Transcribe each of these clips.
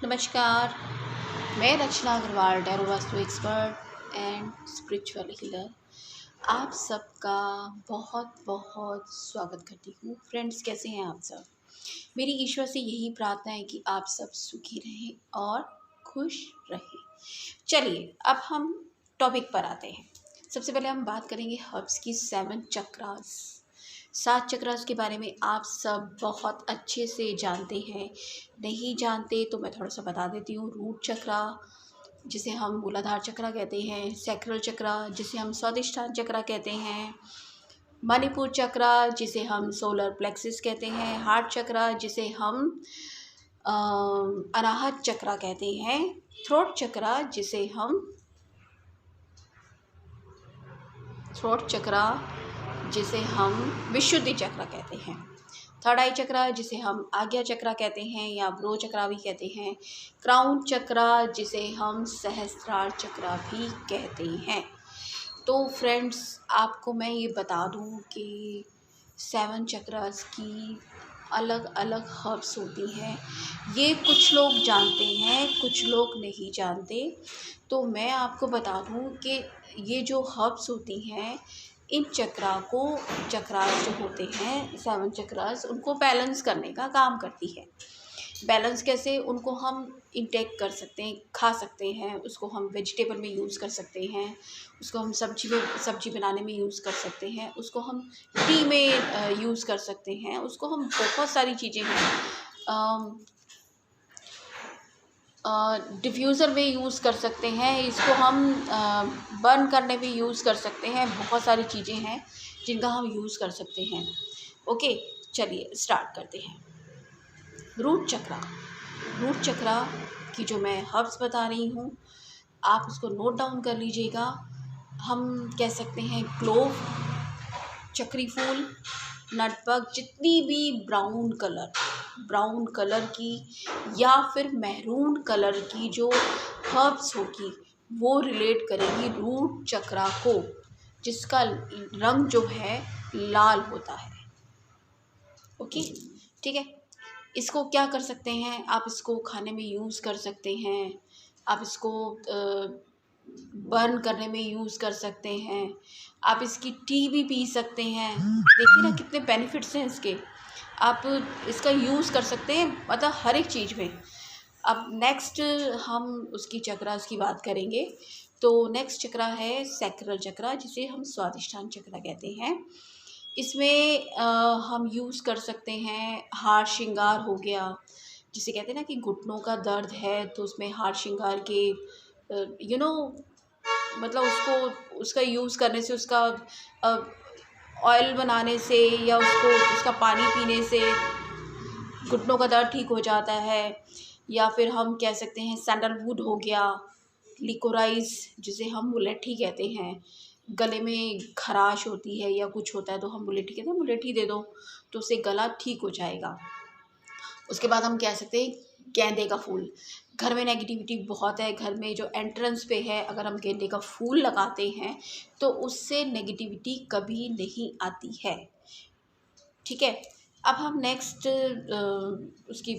नमस्कार। मैं Rachna Agarwal, tarot vastu expert and spiritual healer, आप सबका बहुत बहुत स्वागत करती हूँ। फ्रेंड्स, कैसे हैं आप सब? मेरी ईश्वर से यही प्रार्थना है कि आप सब सुखी रहें और खुश रहें। चलिए, अब हम टॉपिक पर आते हैं। सबसे पहले हम बात करेंगे हर्ब्स की 7 चक्रास। 7 चक्रास के बारे में आप सब बहुत अच्छे से जानते हैं। नहीं जानते तो मैं थोड़ा सा बता देती हूँ। रूट चक्रा, जिसे हम मूलाधार चक्रा कहते हैं। सैक्रल चक्रा, जिसे हम स्वादिष्ठान चक्रा कहते हैं। मणिपुर चक्रा, जिसे हम सोलर प्लेक्सिस कहते हैं। हार्ट चक्रा, जिसे हम अनाहत चक्रा कहते हैं। थ्रोट चक्रा, जिसे हम विशुद्धि चक्र कहते हैं। थर्ड आई चक्रा, जिसे हम आज्ञा चक्रा कहते हैं या ब्रो चक्रा भी कहते हैं। क्राउन चक्रा, जिसे हम सहस्त्रार चक्रा भी कहते हैं। तो फ्रेंड्स, आपको मैं ये बता दूं कि 7 चक्रास की अलग अलग हर्ब्स होती हैं। ये कुछ लोग जानते हैं, कुछ लोग नहीं जानते। तो मैं आपको बता दूं कि ये जो हर्ब्स होती हैं, इन चक्रास जो होते हैं 7 चक्रास, उनको बैलेंस करने का काम करती है। बैलेंस कैसे? उनको हम इंटेक कर सकते हैं, खा सकते हैं, उसको हम वेजिटेबल में यूज़ कर सकते हैं, उसको हम सब्जी बनाने में यूज़ कर सकते हैं, उसको हम टी में यूज़ कर सकते हैं, उसको हम बहुत सारी चीज़ें हैं, डिफ्यूज़र में यूज़ कर सकते हैं, इसको हम बर्न करने में यूज़ कर सकते हैं। बहुत सारी चीज़ें हैं जिनका हम यूज़ कर सकते हैं। ओके, चलिए स्टार्ट करते हैं। रूट चक्रा की जो मैं हर्ब्स बता रही हूँ, आप उसको नोट डाउन कर लीजिएगा। हम कह सकते हैं क्लोव, चक्री फूल, नटबग, जितनी भी ब्राउन कलर की या फिर मैरून कलर की जो हर्ब्स होगी, वो रिलेट करेगी रूट चक्रा को, जिसका रंग जो है लाल होता है। ओके, ठीक है। इसको क्या कर सकते हैं? आप इसको खाने में यूज़ कर सकते हैं, आप इसको बर्न करने में यूज़ कर सकते हैं, आप इसकी टी भी पी सकते हैं। देखिए ना कितने बेनिफिट्स हैं इसके। आप इसका यूज़ कर सकते हैं, मतलब हर एक चीज़ में। अब नेक्स्ट हम उसकी चक्रास की बात करेंगे। तो नेक्स्ट चक्रा है सैक्रल चक्रा, जिसे हम स्वादिष्ठान चक्रा कहते हैं। इसमें हम यूज़ कर सकते हैं, हार श्रृंगार हो गया, जिसे कहते हैं ना कि घुटनों का दर्द है तो उसमें हार श्रृंगार के मतलब उसका यूज़ करने से, उसका ऑयल बनाने से या उसका पानी पीने से घुटनों का दर्द ठीक हो जाता है। या फिर हम कह सकते हैं सैंडलवुड हो गया, लिकोराइस, जिसे हम मुलेठी कहते हैं। गले में खराश होती है या कुछ होता है तो हम मुलेठी कहते हैं, मुलेठी दे दो तो उससे गला ठीक हो जाएगा। उसके बाद हम कह सकते हैं गेंदे का फूल। घर में नेगेटिविटी बहुत है, घर में जो एंट्रेंस पे है, अगर हम गेंदे का फूल लगाते हैं तो उससे नेगेटिविटी कभी नहीं आती है। ठीक है। अब हम नेक्स्ट उसकी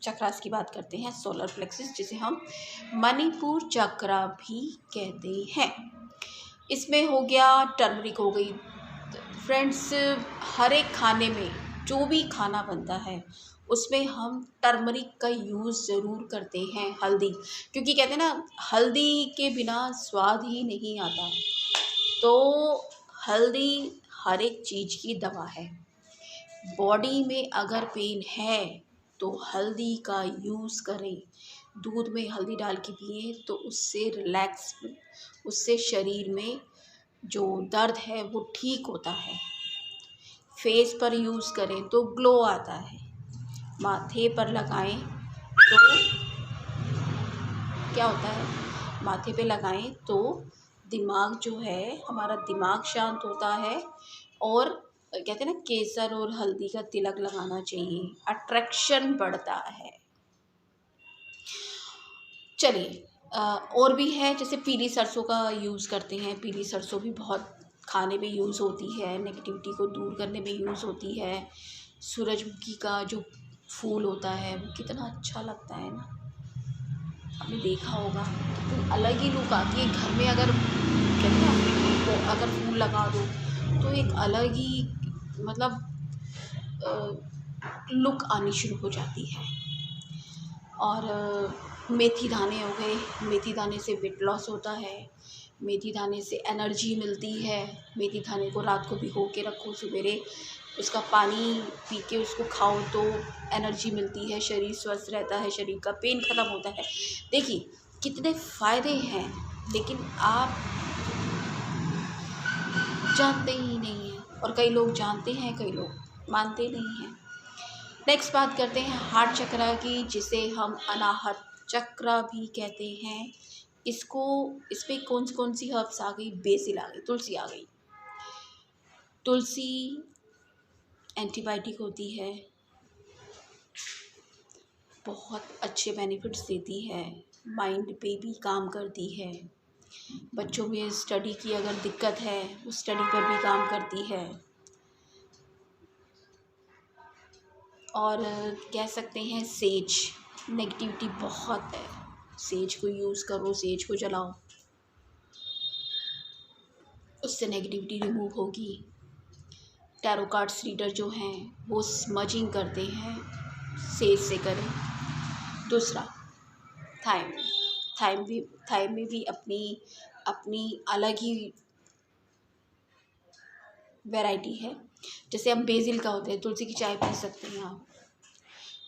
चक्रास की बात करते हैं, सोलर प्लेक्सिस, जिसे हम मणिपुर चक्रा भी कहते हैं। इसमें हो गया टर्मरिक हो गई। फ्रेंड्स, हर एक खाने में जो भी खाना बनता है उसमें हम टर्मरिक का यूज़ ज़रूर करते हैं। हल्दी, क्योंकि कहते हैं ना हल्दी के बिना स्वाद ही नहीं आता। तो हल्दी हर एक चीज़ की दवा है। बॉडी में अगर पेन है तो हल्दी का यूज़ करें, दूध में हल्दी डाल के पिए तो उससे रिलैक्स, उससे शरीर में जो दर्द है वो ठीक होता है। फेस पर यूज़ करें तो ग्लो आता है, माथे पर लगाएं तो क्या होता है, माथे पे लगाएं तो दिमाग जो है, हमारा दिमाग शांत होता है। और कहते हैं ना केसर और हल्दी का तिलक लगाना चाहिए, अट्रैक्शन बढ़ता है। चलिए, और भी है, जैसे पीली सरसों का यूज़ करते हैं। पीली सरसों भी बहुत खाने में यूज़ होती है, नेगेटिविटी को दूर करने में यूज़ होती है। सूरजमुखी का जो फूल होता है वो कितना अच्छा लगता है ना, आपने देखा होगा। तो अलग ही लुक आती है घर में, अगर कहते हैं ना वो अगर फूल लगा दो तो एक अलग ही मतलब लुक आनी शुरू हो जाती है। और मेथी दाने हो गए, मेथी दाने से वेट लॉस होता है, मेथी दाने से एनर्जी मिलती है। मेथी दाने को रात को भिगो के रखो, सवेरे उसका पानी पी के उसको खाओ तो एनर्जी मिलती है, शरीर स्वस्थ रहता है, शरीर का पेन ख़त्म होता है। देखिए कितने फ़ायदे हैं, लेकिन आप जानते ही नहीं हैं, और कई लोग जानते हैं, कई लोग मानते नहीं हैं। नेक्स्ट बात करते हैं हार्ट चक्रा की, जिसे हम अनाहत चक्रा भी कहते हैं। इसको इस पे कौन सी हर्ब्स आ गई, बेसिल आ गई, तुलसी आ गई। तुलसी एंटीबायोटिक होती है, बहुत अच्छे बेनिफिट्स देती है, माइंड पे भी काम करती है, बच्चों में स्टडी की अगर दिक्कत है उस स्टडी पर भी काम करती है। और कह सकते हैं सेज, नेगेटिविटी बहुत है, सेज को यूज़ करो, सेज को जलाओ, उससे नेगेटिविटी रिमूव होगी। टैरो कार्ड्स रीडर जो हैं वो स्मजिंग करते हैं, सेज से करें। दूसरा थाइम, थाइम में भी अपनी अपनी अलग ही वैरायटी है। जैसे हम बेसिल का होता है, तुलसी की चाय पी सकते हैं आप,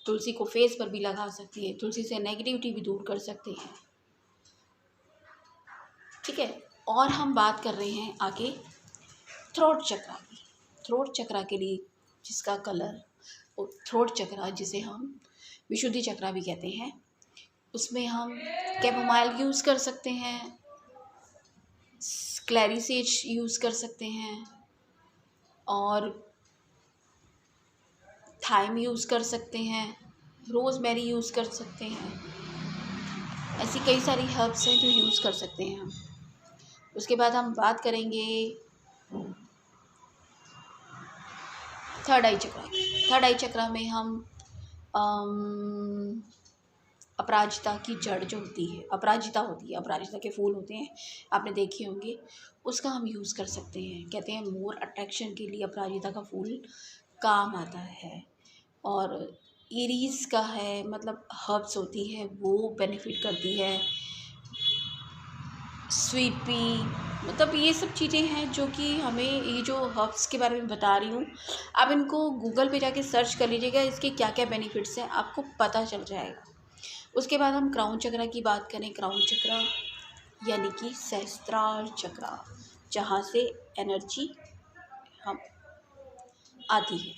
तुलसी को फेस पर भी लगा सकती है, तुलसी से नेगेटिविटी भी दूर कर सकते हैं, ठीक है। और हम बात कर रहे हैं आगे थ्रोट चक्रा की। थ्रोट चक्रा के लिए जिसका कलर, थ्रोट चक्रा जिसे हम विशुद्धि चक्रा भी कहते हैं, उसमें हम कैमोमाइल यूज़ कर सकते हैं, क्लैरिसेज यूज़ कर सकते हैं, और थाइम यूज़ कर सकते हैं, रोज़मेरी यूज़ कर सकते हैं। ऐसी कई सारी हर्ब्स हैं जो यूज़ कर सकते हैं हम। उसके बाद हम बात करेंगे थर्ड आई चक्रा। थर्ड आई चक्रा में हम अपराजिता की जड़ जो होती है, अपराजिता होती है, अपराजिता के फूल होते हैं, आपने देखे होंगे, उसका हम यूज़ कर सकते हैं। कहते हैं मोर अट्रैक्शन के लिए अपराजिता का फूल काम आता है। और इरीज का है, मतलब हर्ब्स होती है वो बेनिफिट करती है। स्वीट पी, मतलब ये सब चीज़ें हैं जो कि हमें, ये जो हर्ब्स के बारे में बता रही हूँ, आप इनको गूगल पे जाके सर्च कर लीजिएगा, इसके क्या क्या बेनिफिट्स हैं आपको पता चल जाएगा। उसके बाद हम क्राउन चक्रा की बात करें, क्राउन चक्रा यानी कि सहस्त्रार चक्रा, जहाँ से एनर्जी हम आती है।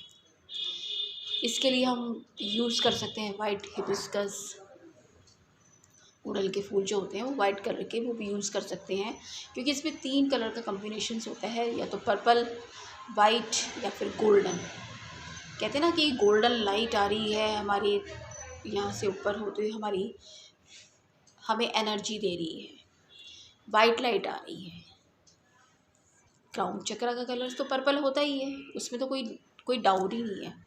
इसके लिए हम यूज़ कर सकते हैं वाइट हिबिस्कस, उड़ल के फूल जो होते हैं वो वाइट कलर के, वो भी यूज़ कर सकते हैं, क्योंकि इसमें 3 कलर का कॉम्बिनेशंस होता है, या तो पर्पल, वाइट या फिर गोल्डन। कहते हैं ना कि गोल्डन लाइट आ रही है हमारे यहाँ से ऊपर होते हुए, हमारी हमें एनर्जी दे रही है, वाइट लाइट आ रही है। क्राउन चक्रा का कलर तो पर्पल होता ही है, उसमें तो कोई डाउट ही नहीं है।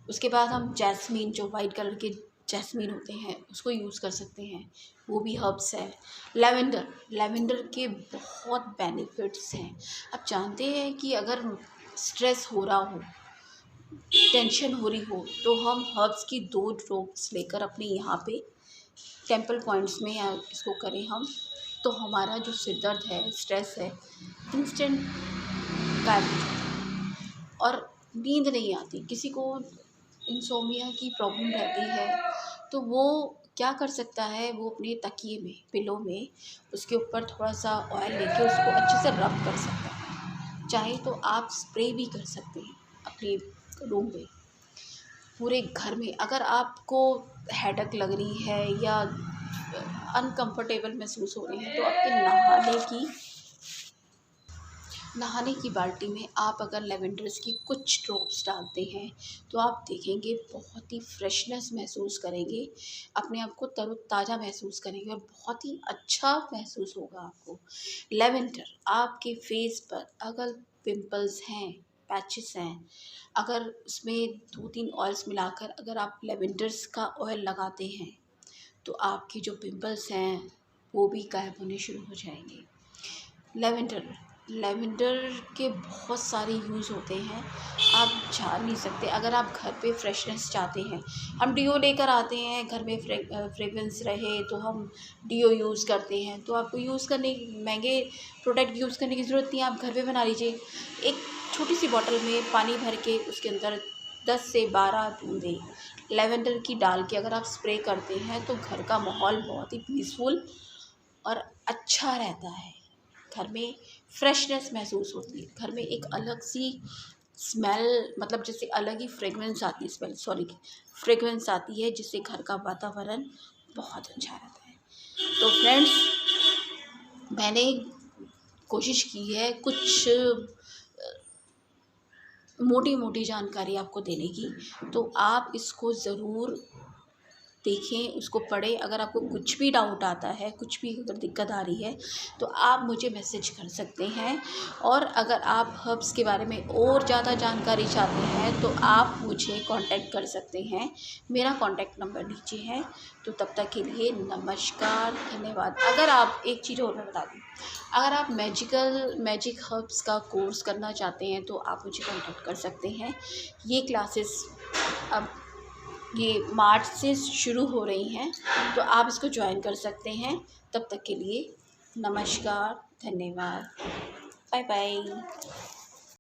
उसके बाद हम जैस्मीन, जो वाइट कलर के जैस्मीन होते हैं, उसको यूज़ कर सकते हैं, वो भी हर्ब्स है। लेवेंडर, लेवेंडर के बहुत बेनिफिट्स हैं। आप जानते हैं कि अगर स्ट्रेस हो रहा हो, टेंशन हो रही हो, तो हम हर्ब्स की 2 ड्रॉप्स लेकर अपने यहाँ पे टेम्पल पॉइंट्स में या इसको करें हम, तो हमारा जो सिर दर्द है, स्ट्रेस है, इंस्टेंट गायब हो जाता है। और नींद नहीं आती, किसी को इंसोमिया की प्रॉब्लम रहती है, तो वो क्या कर सकता है, वो अपने तकिए में, पिलो में, उसके ऊपर थोड़ा सा ऑयल लेके उसको अच्छे से रब कर सकता है। चाहे तो आप स्प्रे भी कर सकते हैं अपने रूम में, पूरे घर में। अगर आपको हेडेक लग रही है या अनकंफर्टेबल महसूस हो रही है, तो आपके नहाने की बाल्टी में आप अगर लेवेंडर्स की कुछ ड्रॉप्स डालते हैं, तो आप देखेंगे बहुत ही फ्रेशनेस महसूस करेंगे, अपने आप को तरोताज़ा महसूस करेंगे, और बहुत ही अच्छा महसूस होगा आपको। लेवेंडर आपके फेस पर अगर पिंपल्स हैं, पैचेस हैं, अगर उसमें 2-3 ऑयल्स मिलाकर अगर आप लेवेंडर्स का ऑयल लगाते हैं तो आपके जो पिंपल्स हैं वो भी गायब होने शुरू हो जाएंगे। लेवेंडर लेवेंडर के बहुत सारे यूज़ होते हैं, आप जान नहीं सकते। अगर आप घर पे फ्रेशनेस चाहते हैं, हम डीओ लेकर आते हैं घर में, फ्रेगरेंस रहे तो हम डीओ यूज़ करते हैं। तो आपको यूज़ करने महंगे प्रोडक्ट यूज़ करने की ज़रूरत नहीं है, आप घर पे बना लीजिए। एक छोटी सी बॉटल में पानी भर के उसके अंदर 10 से 12 बूंदें लेवेंडर की डाल के अगर आप स्प्रे करते हैं तो घर का माहौल बहुत ही पीसफुल और अच्छा रहता है। घर में फ्रेशनेस महसूस होती है, घर में एक अलग सी स्मेल, मतलब जैसे अलग ही फ्रेगरेंस आती है, फ्रेगरेंस आती है, जिससे घर का वातावरण बहुत अच्छा रहता है। तो फ्रेंड्स, मैंने कोशिश की है कुछ मोटी मोटी जानकारी आपको देने की, तो आप इसको ज़रूर देखें, उसको पढ़ें। अगर आपको कुछ भी डाउट आता है, कुछ भी अगर दिक्कत आ रही है तो आप मुझे मैसेज कर सकते हैं। और अगर आप हर्ब्स के बारे में और ज़्यादा जानकारी चाहते हैं तो आप मुझे कांटेक्ट कर सकते हैं, मेरा कांटेक्ट नंबर नीचे है। तो तब तक के लिए नमस्कार, धन्यवाद। अगर आप एक चीज़ और मैं बता दूँ, अगर आप मैजिक हर्ब्स का कोर्स करना चाहते हैं तो आप मुझे कांटेक्ट कर सकते हैं। ये क्लासेस अब ये मार्च से शुरू हो रही हैं, तो आप इसको ज्वाइन कर सकते हैं। तब तक के लिए नमस्कार, धन्यवाद, बाय बाय।